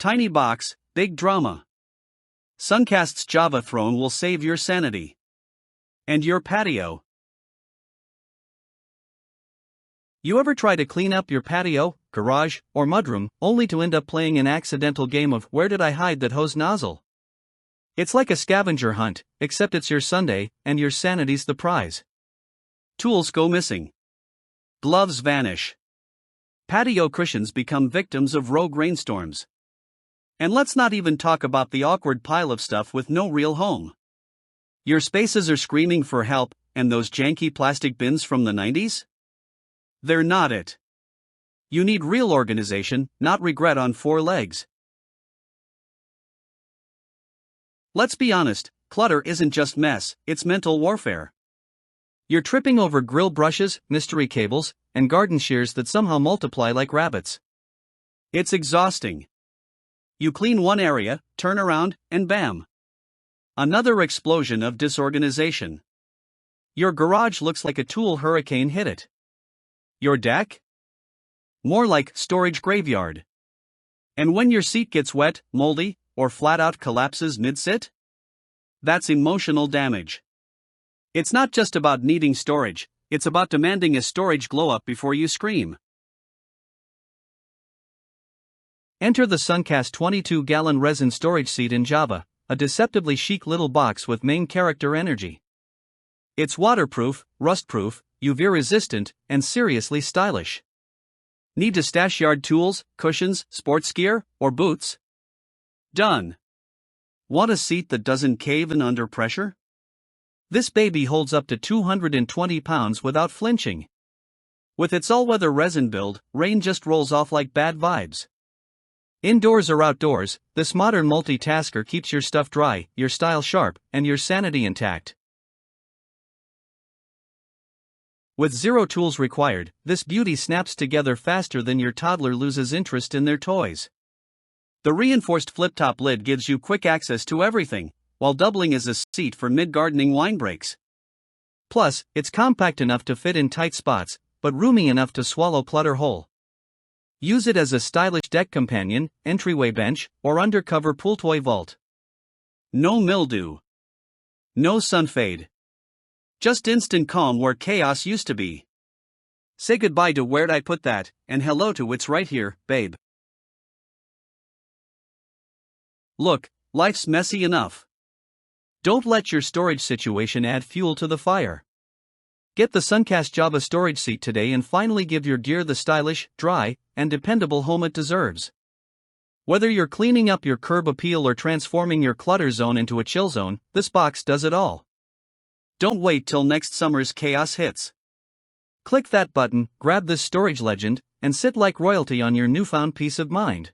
Tiny box, big drama. Suncast's Java throne will save your sanity. And your patio. You ever try to clean up your patio, garage, or mudroom, only to end up playing an accidental game of Where Did I Hide That Hose Nozzle? It's like a scavenger hunt, except it's your Sunday, and your sanity's the prize. Tools go missing. Gloves vanish. Patio cushions become victims of rogue rainstorms. And let's not even talk about the awkward pile of stuff with no real home. Your spaces are screaming for help, and those janky plastic bins from the 90s? They're not it. You need real organization, not regret on 4 legs. Let's be honest, clutter isn't just mess, it's mental warfare. You're tripping over grill brushes, mystery cables, and garden shears that somehow multiply like rabbits. It's exhausting. You clean one area, turn around, and bam! Another explosion of disorganization. Your garage looks like a tool hurricane hit it. Your deck? More like storage graveyard. And when your seat gets wet, moldy, or flat out collapses mid-sit? That's emotional damage. It's not just about needing storage, it's about demanding a storage glow-up before you scream. Enter the Suncast 22-gallon resin storage seat in Java, a deceptively chic little box with main character energy. It's waterproof, rust-proof, UV-resistant, and seriously stylish. Need to stash yard tools, cushions, sports gear, or boots? Done. Want a seat that doesn't cave in under pressure? This baby holds up to 220 pounds without flinching. With its all-weather resin build, rain just rolls off like bad vibes. Indoors or outdoors, this modern multitasker keeps your stuff dry, your style sharp, and your sanity intact. With 0 tools required, this beauty snaps together faster than your toddler loses interest in their toys. The reinforced flip-top lid gives you quick access to everything, while doubling as a seat for mid-gardening wine breaks. Plus, it's compact enough to fit in tight spots, but roomy enough to swallow clutter whole. Use it as a stylish deck companion, entryway bench, or undercover pool toy vault. No mildew. No sun fade. Just instant calm where chaos used to be. Say goodbye to where'd I put that, and hello to it's right here, babe. Look, life's messy enough. Don't let your storage situation add fuel to the fire. Get the Suncast Java storage seat today and finally give your gear the stylish, dry, and dependable home it deserves. Whether you're cleaning up your curb appeal or transforming your clutter zone into a chill zone, this box does it all. Don't wait till next summer's chaos hits. Click that button, grab this storage legend, and sit like royalty on your newfound peace of mind.